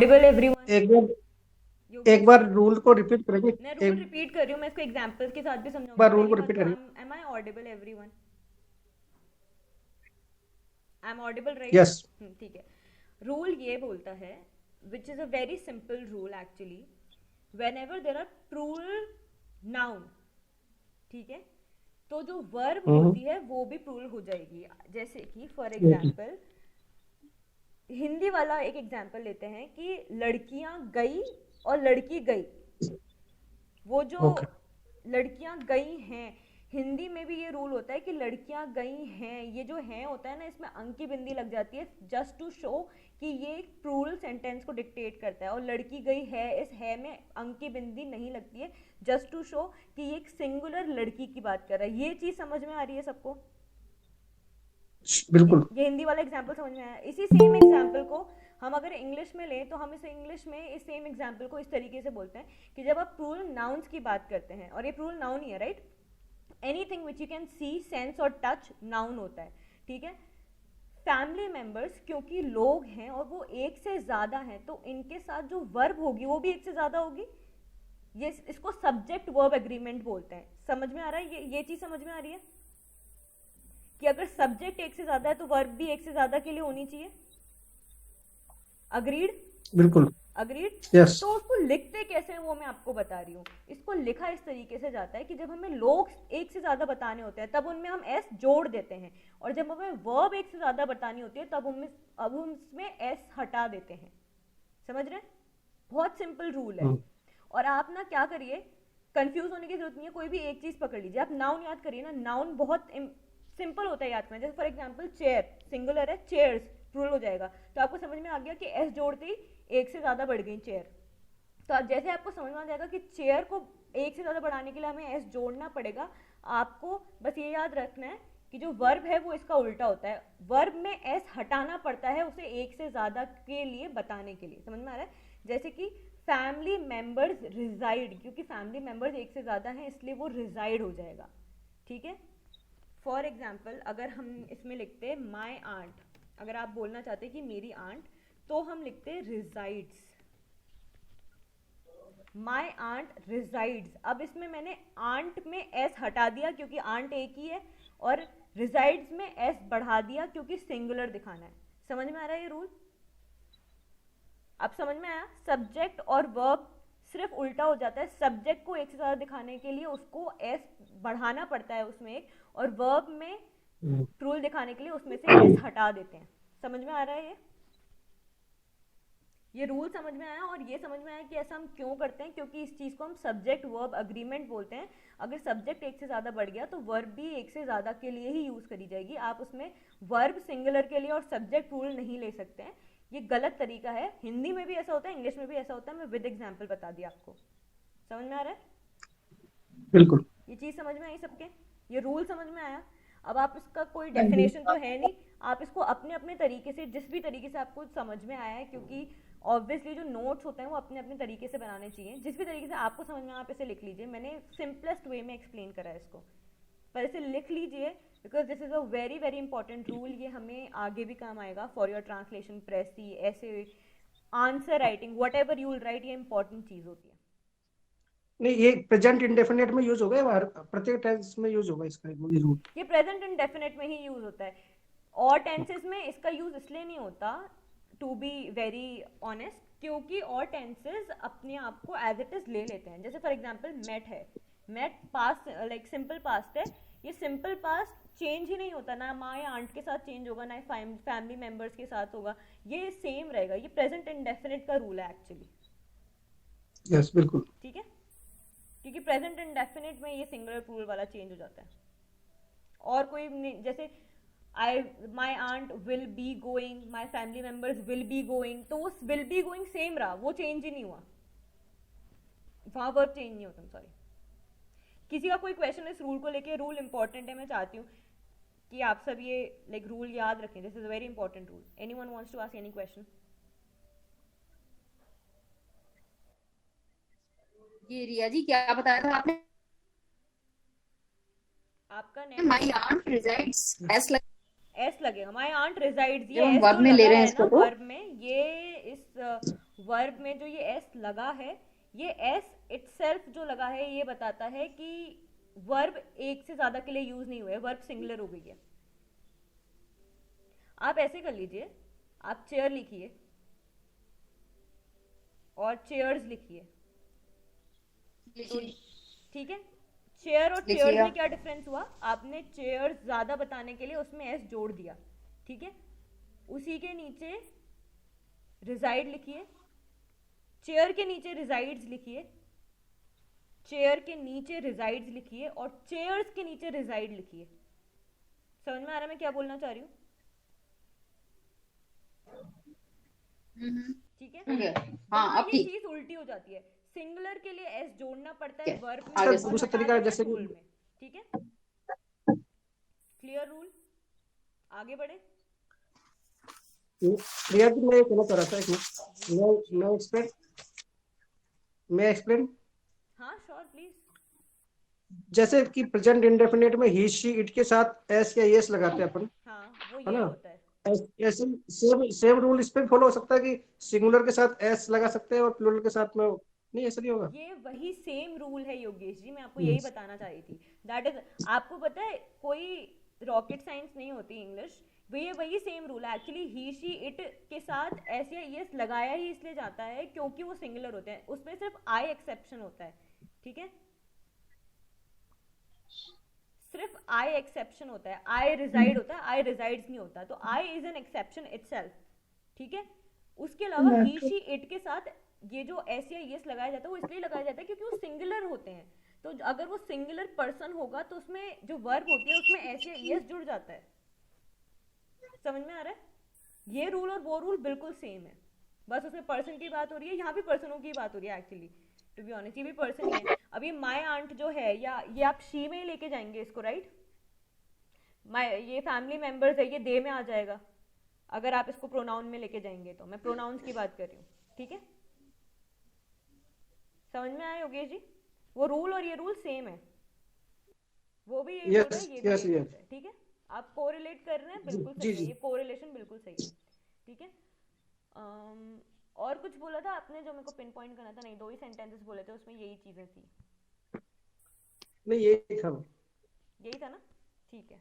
Audible everyone? एक बार एक योगेश, बार rule को रिपीट करेंगे। मैं रूल एक रिपीट कर रही हूँ, मैं इसको एग्जांपल के साथ भी समझाऊंगी। बार रूल पहली को बात रिपीट तो करेंगे। Am I audible everyone? I am audible right? Yes. ठीक है। रूल ये बोलता है, which is a very simple rule actually, whenever there are plural noun, ठीक है, तो जो वर्ब हम्म। होती है वो भी प्लूरल हो जाएगी। जैसे कि फॉर ओके। एग्जाम्पल, हिंदी वाला एक एग्जाम्पल लेते हैं कि लड़कियां गई और लड़की गई। वो जो ओके। लड़कियां गई हैं, हिंदी में भी ये रूल होता है कि लड़कियां गई हैं, ये जो है होता है ना, इसमें अंक की बिंदी लग जाती है जस्ट टू शो कि ये एक प्लूरल सेंटेंस को डिक्टेट करता है। और लड़की गई है, इस है में अंक की बिंदी नहीं लगती है, जस्ट टू शो कि ये एक सिंगुलर लड़की की बात कर रहा है। ये चीज समझ में आ रही है सबको? बिल्कुल। ये हिंदी वाला एग्जाम्पल समझ में आया? इसी सेम एग्जाम्पल को हम अगर इंग्लिश में लें तो हम इसे इंग्लिश में इस सेम एग्जाम्पल को इस तरीके से बोलते हैं कि जब आप प्लूरल नाउन्स की बात करते हैं, और ये प्लूरल नाउन ही है right, anything which you can see, sense और टच नाउन होता है, ठीक है। फैमिली मेंबर्स क्योंकि लोग हैं और वो एक से ज्यादा हैं, तो इनके साथ जो वर्ब होगी वो भी एक से ज्यादा होगी। ये इसको सब्जेक्ट वर्ब एग्रीमेंट बोलते हैं। समझ में आ रहा है? ये चीज समझ में आ रही है कि अगर सब्जेक्ट एक से ज्यादा है तो वर्ब भी एक से ज्यादा के लिए होनी चाहिए। अग्रीड? बिल्कुल। अग्रीड। यस। तो उसको लिखते कैसे हैं वो मैं आपको बता रही हूँ। इसको लिखा इस तरीके से जाता है कि जब हमें लोग एक से ज्यादा बताने होते हैं तब उनमें हम एस जोड़ देते हैं, और जब हमें वर्ब एक से ज्यादा बतानी होती है तब उसमें एस हटा देते हैं। समझ रहे हैं? बहुत सिंपल रूल है। और आप ना क्या करिए, कंफ्यूज होने की जरूरत नहीं है, कोई भी एक चीज पकड़ लीजिए। आप नाउन याद करिए ना, नाउन बहुत सिंपल होता है याद करना। जैसे फॉर एग्जांपल चेयर सिंगुलर है, चेयर्स प्लूरल हो जाएगा, तो आपको समझ में आ गया कि एस जोड़ते ही एक से ज्यादा बढ़ गई चेयर। तो अब जैसे आपको समझ में आ जाएगा कि चेयर को एक से ज्यादा बढ़ाने के लिए हमें एस जोड़ना पड़ेगा, आपको बस ये याद रखना है कि जो वर्ब है वो इसका उल्टा होता है। वर्ब में एस हटाना पड़ता है उसे एक से ज्यादा के लिए बताने के लिए। समझ में आ रहा है? जैसे कि फैमिली मेंबर्स रिजाइड, क्योंकि फैमिली मेंबर्स एक से ज्यादा हैं इसलिए वो रिजाइड हो जाएगा, ठीक है। फॉर एग्जाम्पल अगर हम इसमें लिखते हैं माई आंट, अगर आप बोलना चाहते हैं कि मेरी आंट, तो हम लिखते हैं रिजाइड्स। माई आंट रिजाइड्स। अब इसमें मैंने आंट में एस हटा दिया क्योंकि आंट एक ही है, और रिजाइड्स में एस बढ़ा दिया क्योंकि सिंगुलर दिखाना है। समझ में आ रहा है ये रूल? अब समझ में आया? सब्जेक्ट और वर्ब सिर्फ उल्टा हो जाता है। सब्जेक्ट को एक से ज्यादा दिखाने के लिए उसको एस बढ़ाना पड़ता है उसमें एक, और वर्ब में रूल दिखाने के लिए उसमें से एस हटा देते हैं। समझ में आ रहा है ये रूल समझ में आया? और ये समझ में आया कि ऐसा हम क्यों करते हैं, क्योंकि इस चीज को हम सब्जेक्ट वर्ब अग्रीमेंट बोलते हैं। अगर सब्जेक्ट एक से ज्यादा बढ़ गया तो वर्ब भी एक से ज्यादा के लिए ही यूज करी जाएगी। आप उसमें वर्ब सिंगुलर के लिए और सब्जेक्ट रूल नहीं ले सकते हैं, ये गलत तरीका है। हिंदी में भी ऐसा होता है, इंग्लिश में भी ऐसा होता है, मैं विद एग्जाम्पल बता दिया आपको। समझ में आ रहा है? बिल्कुल। ये चीज समझ में आई सबके? ये रूल समझ में आया? अब आप इसका कोई हाँ जी। डेफिनेशन तो है नहीं, आप इसको अपने अपने तरीके से, जिस भी तरीके से आपको समझ में आया है, क्योंकि ऑब्वियसली जो नोट्स होते हैं वो अपने अपने तरीके से बनाने चाहिए। जिस भी तरीके से आपको समझ में आप इसे लिख लीजिए। मैंने सिंपलेस्ट वे में एक्सप्लेन करा है इसको, पर इसे लिख लीजिए because this is a very very important rule. ये हमें आगे भी काम आएगा फॉर योर ट्रांसलेशन, प्रेसी, ऐसे answer writing, what ever you will write, ये इंपॉर्टेंट चीज होती है। नहीं, ये प्रेजेंट इंडेफिनिट में यूज होगा या प्रत्येक टेंस में यूज होगा इसका ये रूल? ये प्रेजेंट इंडेफिनिट में ही यूज होता है। और टेंसेस में इसका यूज इसलिए नहीं होता, टू बी वेरी ऑनेस्ट, क्योंकि और टेंसेस अपने आप को एज इट इज ले लेते हैं। जैसे फॉर एग्जांपल मेट है, met past like simple past है, ये सिंपल पास्ट चेंज ही नहीं होता, ना माँ या आंट के साथ चेंज होगा, ना फैमिली मेंबर्स के साथ होगा, ये सेम रहेगा। ये प्रेजेंट इंडेफिनिट का रूल है एक्चुअली, यस बिल्कुल। ठीक है। क्योंकि प्रेजेंट इंडेफिनिट में ये सिंगुलर प्लूरल वाला चेंज हो जाता है। और कोई जैसे I my aunt will be going, my family members will be going, तो वो विल बी गोइंग सेम रहा, वो चेंज ही नहीं हुआ, वहां वर्ब चेंज नहीं होता। सॉरी, किसी का कोई क्वेश्चन इस रूल को लेके? रूल इंपॉर्टेंट है, मैं चाहती हूँ कि आप सब ये लाइक रूल याद रखें। This is a very important rule. Anyone wants to ask any question? ये रिया जी क्या बताया था आपने? आपका net my aunt resides S S लगेगा। माय आंट रिजाइड्स, जब ये हम एस वर्ब जो में ले लगा रहे हैं है ना इसको तो वर्ब में, ये इस वर्ब में जो ये एस लगा है, ये एस इटसेल्फ जो लगा है ये बताता है कि वर्ब एक से ज्यादा के लिए यूज नहीं हुआ है, वर्ब सिंगुलर हो गई है। आप ऐसे कर लीजिए, आप चेयर लिखिए और चेयर्स लिखिए, तो लिखिए। ठीक है। चेयर और लिख चेयर्स लिया। में क्या डिफरेंस हुआ, आपने चेयर्स ज्यादा बताने के लिए उसमें एस जोड़ दिया, ठीक है। उसी के नीचे रिजाइड लिखिए, चेयर के नीचे रिजाइड्स लिखिए, चेयर के नीचे रिजाइड्स लिखिए और चेयर्स के नीचे रिजाइड लिखिए। समझ में आ रहा है मैं क्या बोलना चाह रही हूँ? ठीक है। ठीक है। वहां हाँ अब ये ठीक चीज उल्टी हो जाती है, सिंगुलर के लिए एस जोड़ना पड़ता है है। वर्ब में आगे इसका से और दूसरा हटाना तरीका है, पड़ता जैसे है कि रूल में, ठीक है। क्लियर रूल, आगे बढ़े। प्रिया जी, मैं ये कहना चाह रहा था, एक जी मिनट, पूछिए। मैं एक्सप्लेन। हाँ श्योर प्लीज। जैसे कि प्रेजेंट इंडेफिनिट में ही शी इट के साथ एस या एस लगाते हैं अपन, हाँ वो है ये ना? होता है। ऐसे सेम सेम रूल इस पे फॉलो हो सकता है कि सिंगुलर के साथ एस लगा सकते हैं और प्लूरल के साथ में नहीं, ऐसा नहीं होगा? ये वही सेम रूल है योगेश जी, मैं आपको हम्म। यही बताना चाह रही थी। दैट इज, आपको पता है कोई रॉकेट साइंस नहीं होती इंग्लिश, ये वही सेम रूल है एक्चुअली। ही शी इट के साथ एस या एस लगाया ही इसलिए जाता है क्योंकि वो सिंगुलर होते हैं, उसमें सिर्फ आई एक्सेप्शन होता है, ठीक है। सिर्फ आई एक्सेप्शन होता है, आई रिजाइड होता है, आई रिजाइड्स नहीं होता, तो I is an exception itself, ठीक है। उसके अलावा ही शी इट के साथ ये जो एस या एस लगाया जाता है वो इसलिए लगाया जाता है क्योंकि वो सिंगुलर होते हैं। तो अगर वो सिंगुलर पर्सन होगा तो उसमें जो वर्ब होती है उसमें एस या एस जुड़ जाता है। समझ में आ रहा है? ये रूल और वो रूल बिल्कुल सेम है, बस उसमें पर्सन की बात हो रही है, यहाँ भी पर्सनों की बात हो रही है एक्चुअली, टू बी ऑनेस्ट ये भी पर्सन ही है। अब ये माय आंट जो है, या ये आप शी में ही लेके जाएंगे इसको, राइट। माय, ये फैमिली मेंबर्स है, ये दे में आ जाएगा अगर आप इसको प्रोनाउन में लेके जाएंगे, तो मैं प्रोनाउंस की बात कर रही हूँ, ठीक है। समझ में आया योगेश जी? वो रूल और ये रूल सेम है, वो भी यही बोल रहा यस है, ये भी यस यही बोल यस। रहा है, ठीक है। आप कोरिलेट कर रहे हैं, बिल्कुल जी सही है, जी। ये कोरिलेशन बिल्कुल सही है, ठीक है। और कुछ बोला था आपने जो मेरे को पिन पॉइंट करना था? नहीं, दो ही सेंटेंसेस बोले थे, उसमें यही चीजें थी। नहीं, यही था। यही था ना, ठीक है।